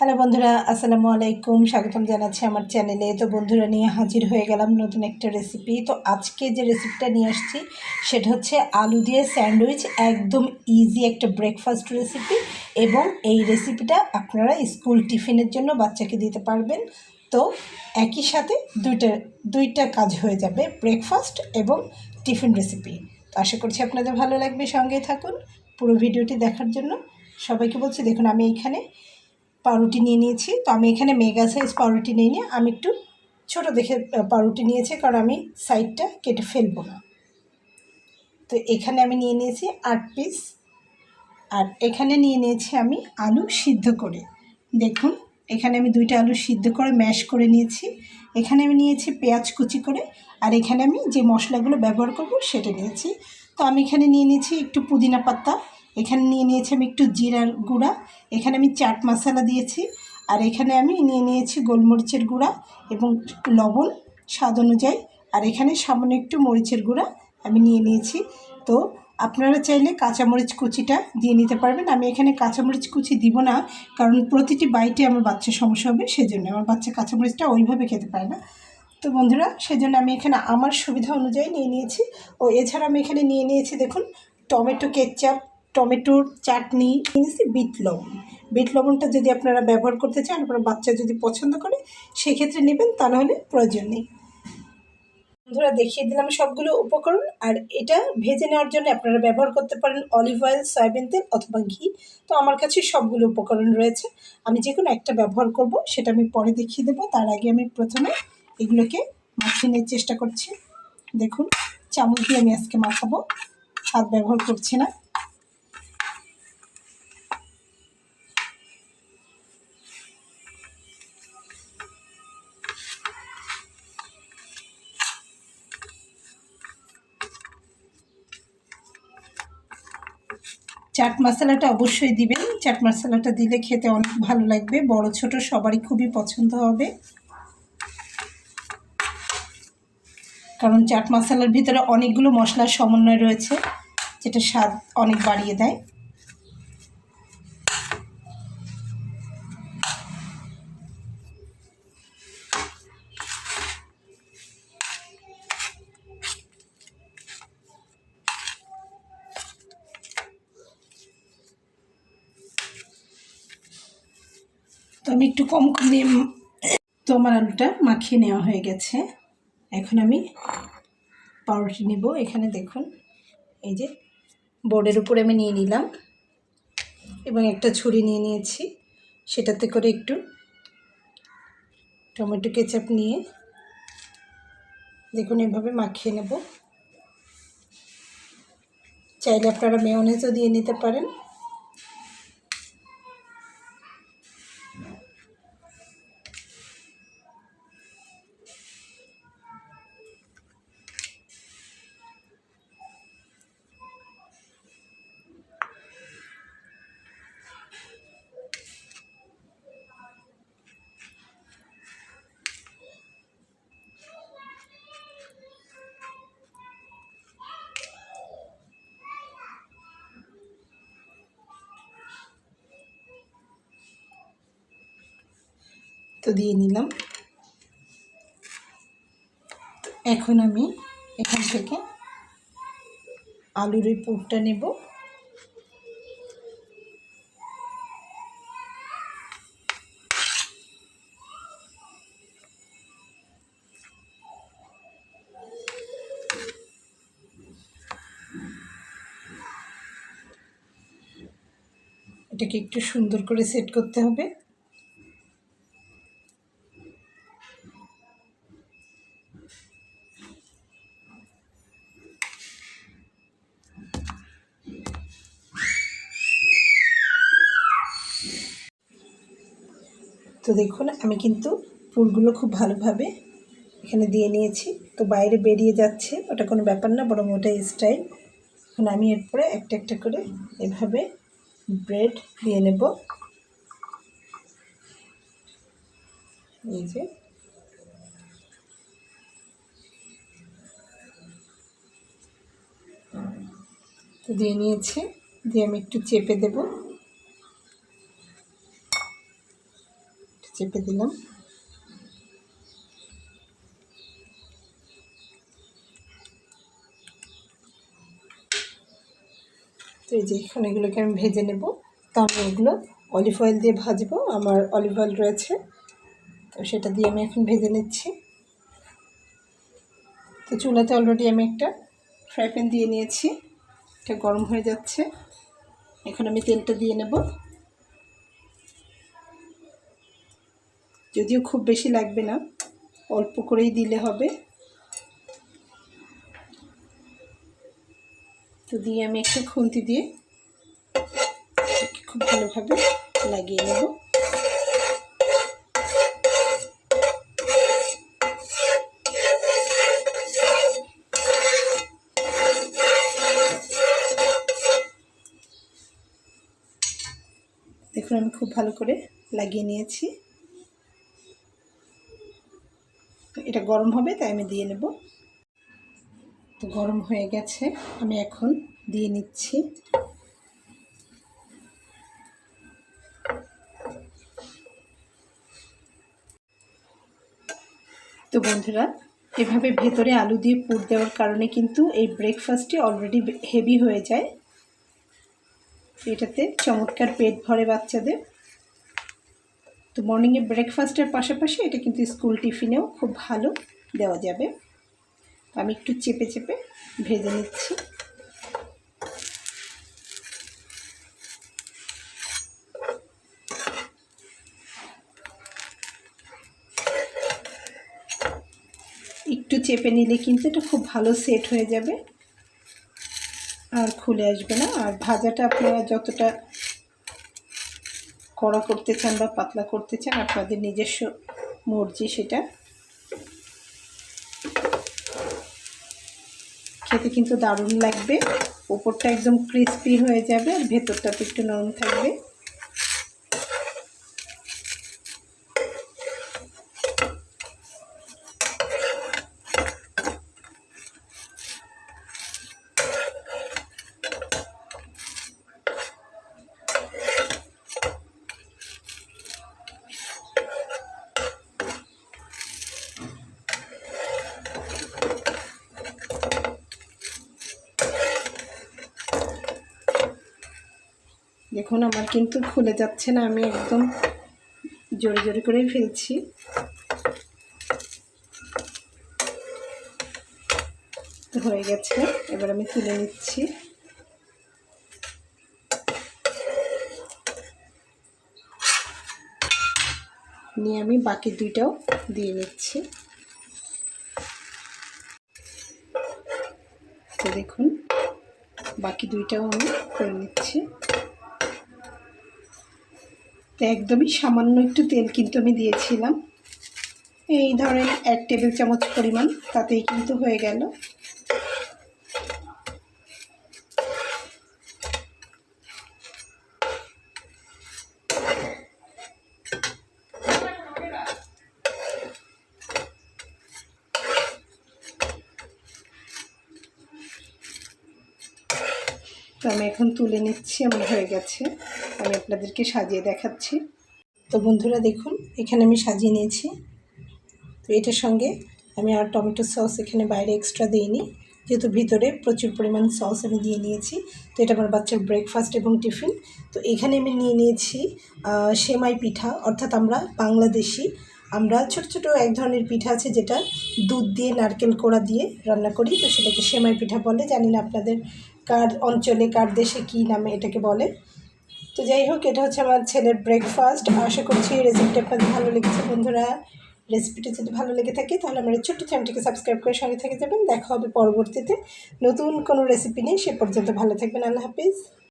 Hello বন্ধুরা, আসসালামু আলাইকুম। স্বাগতম জানাচ্ছি আমার চ্যানেলে। তো বন্ধুরা, নিয়ে হাজির হয়ে গেলাম নতুন একটা রেসিপি। তো আজকে যে রেসিপিটা নিয়ে আসছি সেটা হচ্ছে আলু দিয়ে স্যান্ডউইচ। একদম ইজি একটা ব্রেকফাস্ট রেসিপি, এবং এই রেসিপিটা আপনারা স্কুল টিফিনের জন্য বাচ্চাকে দিতে পারবেন। তো একই সাথে দুইটা কাজ হয়ে যাবে, ব্রেকফাস্ট এবং টিফিন রেসিপি। তো আশা করছি আপনাদের ভালো লাগবে, সঙ্গেই থাকুন পুরো ভিডিওটি দেখার জন্য। সবাইকে বলছি, দেখুন আমি এখানে পাউরুটি নিয়ে নিয়েছি। তো আমি এখানে মেগা সাইজ পাউরুটি নিয়ে নিয়ে আমি একটু ছোটো দেখে পাউরুটি নিয়েছি, কারণ আমি সাইডটা কেটে ফেলবো না। তো এখানে আমি নিয়ে নিয়েছি 8 পিস, আর এখানে নিয়ে নিয়েছি আমি আলু সিদ্ধ করে। দেখুন, এখানে আমি 2টা আলু সিদ্ধ করে ম্যাশ করে নিয়েছি। এখানে আমি নিয়েছি পেঁয়াজ কুচি করে, আর এখানে আমি যে মশলাগুলো ব্যবহার করব সেটা নিয়েছি। তো আমি এখানে নিয়ে নিয়েছি একটু পুদিনা পাতা, এখানে নিয়ে নিয়েছি আমি একটু জিরার গুঁড়া, এখানে আমি চাট মশলা দিয়েছি, আর এখানে আমি নিয়ে নিয়েছি গোলমরিচের গুঁড়া এবং লবণ স্বাদ অনুযায়ী, আর এখানে সামান্য একটু মরিচের গুঁড়া আমি নিয়ে নিয়েছি। তো আপনারা চাইলে কাঁচামরিচ কুচিটা দিয়ে নিতে পারবেন। আমি এখানে কাঁচামরিচ কুচি দিব না, কারণ প্রতিটি বাইটে আমার বাচ্চার সমস্যা হবে, সেজন্য আমার বাচ্চা কাঁচামরিচটা ওইভাবে খেতে পারে না। তো বন্ধুরা, সেজন্য আমি এখানে আমার সুবিধা অনুযায়ী নিয়ে নিয়েছি। ও এছাড়া আমি এখানে নিয়ে নিয়েছি, দেখুন, টমেটো কেচাপ, টমেটোর চাটনি, নিয়েছি বিট লবণ। বিট লবণটা যদি আপনারা ব্যবহার করতে চান, আপনার বাচ্চা যদি পছন্দ করে সেক্ষেত্রে নেবেন, তা নাহলে প্রয়োজন নেই। বন্ধুরা, দেখিয়ে দিলাম সবগুলো উপকরণ। আর এটা ভেজে নেওয়ার জন্য আপনারা ব্যবহার করতে পারেন অলিভ অয়েল, সয়াবিন তেল অথবা ঘি। তো আমার কাছে সবগুলো উপকরণ রয়েছে, আমি যে কোনো একটা ব্যবহার করব, সেটা আমি পরে দেখিয়ে দেবো। তার আগে আমি প্রথমে এগুলোকে মাখিয়ে নেওয়ার চেষ্টা করছি। দেখুন, চামচ দিয়ে আমি আজকে মাখাবো, হাত ব্যবহার করছি না। চাট মশলাটা অবশ্যই দিবেন, চাট মশলাটা দিলে খেতে অনেক ভালো লাগবে, বড় ছোট সবারই খুবই পছন্দ হবে, কারণ চাট মশলার ভিতরে অনেকগুলো মশলার সমন্বয় রয়েছে, যেটা স্বাদ অনেক বাড়িয়ে দেয়। তো আমি একটু কম করে, তো আমার আলুটা মাখিয়ে নেওয়া হয়ে গেছে। এখন আমি পাউরুটি নিব। এখানে দেখুন, এই যে বোর্ডের উপরে আমি নিয়ে নিলাম, এবং একটা ছুরি নিয়ে নিয়েছি, সেটাতে করে একটু টমেটো কেচাপ নিয়ে দেখুন এভাবে মাখিয়ে নেব। চাইলে আপনারা মেয়োনেজও দিয়ে নিতে পারেন। তো দিয়ে নিলাম। এখন আমি এখান থেকে আলুর এই পুরটা নেব। এটাকে একটু সুন্দর করে সেট করতে হবে। তো দেখুন, আমি কিন্তু পুরগুলো খুব ভালোভাবে এখানে দিয়ে নিয়েছি। তো বাইরে বেরিয়ে যাচ্ছে, ওটা কোনো ব্যাপার না, বরং ওটা স্টাইল। এখন আমি এরপরে একটা একটা করে এভাবে ব্রেড দিয়ে নেব। এই যে তো দিয়ে নিয়েছি, দিয়ে আমি একটু চেপে দেব। চেপে দিলাম। তো এই যে এখন এগুলোকে আমি ভেজে নেব। তো আমি এগুলো অলিভ অয়েল দিয়ে ভাজবো, আমার অলিভ অয়েল রয়েছে, তো সেটা দিয়ে আমি এখন ভেজে নিচ্ছি। তো চুলাতে অলরেডি আমি একটা ফ্রাই প্যান দিয়ে নিয়েছি, এটা গরম হয়ে যাচ্ছে। এখন আমি তেলটা দিয়ে নেব, যদিও খুব বেশি লাগবে না, অল্প করেই দিলে হবে। তো দিয়ে আমি একটা খুন্তি দিয়ে খুব ভালোভাবে লাগিয়ে নেব। দেখুন আমি খুব ভালো করে লাগিয়ে নিয়েছি। এটা গরম হবে তাই আমি দিয়ে নেব। তো গরম হয়ে গেছে, আমি এখন দিয়ে নিচ্ছি। তো বন্ধুরা, এভাবে ভেতরে আলু দিয়ে পুর দেওয়ার কারণে কিন্তু এই ব্রেকফাস্টটি অলরেডি হেভি হয়ে যায়। এটাতে চমৎকার পেট ভরে বাচ্চাদের। তো মর্নিংয়ে ব্রেকফাস্টের পাশাপাশি এটা কিন্তু স্কুল টিফিনেও খুব ভালো দেওয়া যাবে। আমি একটু চেপে চেপে ভেজে নিচ্ছি। একটু চেপে নিলে কিন্তু এটা খুব ভালো সেট হয়ে যাবে আর খুলে আসবে না। আর ভাজাটা আপনারা যতটা কড়া করতে চান বা পাতলা করতে চান আপনাদের নিজস্ব মর্জি, সেটা। খেতে কিন্তু দারুণ লাগবে, উপরটা একদম ক্রিস্পি হয়ে যাবে আর ভেতরটা তো একটু নরম থাকবে। দেখুন আমার কিন্তু খুলে যাচ্ছে না, আমি একদম জোরে জোরে করেই ফেলছি। তো হয়ে গেছে, এবার আমি তুলে নিচ্ছি। নিয়ে আমি বাকি দুইটাও দিয়ে নিচ্ছি। তো দেখুন বাকি দুইটাও আমি করে নিচ্ছি। তো একদমই সামান্য একটু তেল কিন্তু আমি দিয়েছিলাম, এই ধরেন 1 টেবিল চামচ পরিমাণ, তাতেই কিন্তু হয়ে গেল। তো আমি এখন তুলে নিচ্ছি, আমার হয়ে গেছে। আমি আপনাদেরকে সাজিয়ে দেখাচ্ছি। তো বন্ধুরা দেখুন এখানে আমি সাজিয়ে নিয়েছি। তো এটার সঙ্গে আমি আর টমেটো সস এখানে বাইরে এক্সট্রা দিইনি, যেহেতু ভিতরে প্রচুর পরিমাণ সস আমি দিয়ে নিয়েছি। তো এটা আমার বাচ্চার ব্রেকফাস্ট এবং টিফিন। তো এখানে আমি নিয়ে নিয়েছি সেমাই পিঠা, অর্থাৎ আমরা ছোট ছোট এক ধরনের পিঠা আছে যেটা দুধ দিয়ে নারকেল কোড়া দিয়ে রান্না করি, তো সেটাকে সেমাই পিঠা বলে। জানি না আপনাদের কার অঞ্চলে কার দেশে কী নামে এটাকে বলে। তো যাই হোক, এটা হচ্ছে আমার ছেলের ব্রেকফাস্ট। আশা করছি এই রেসিপিটা আপনাদের ভালো লেগেছে। বন্ধুরা, রেসিপিটা যদি ভালো লেগে থাকে তাহলে আমার এই ছোট্ট চ্যানেলটিকে সাবস্ক্রাইব করে সঙ্গে থেকে যাবেন। দেখা হবে পরবর্তীতে নতুন কোনো রেসিপি নিয়ে। সে পর্যন্ত ভালো থাকবেন। আল্লাহ হাফিজ।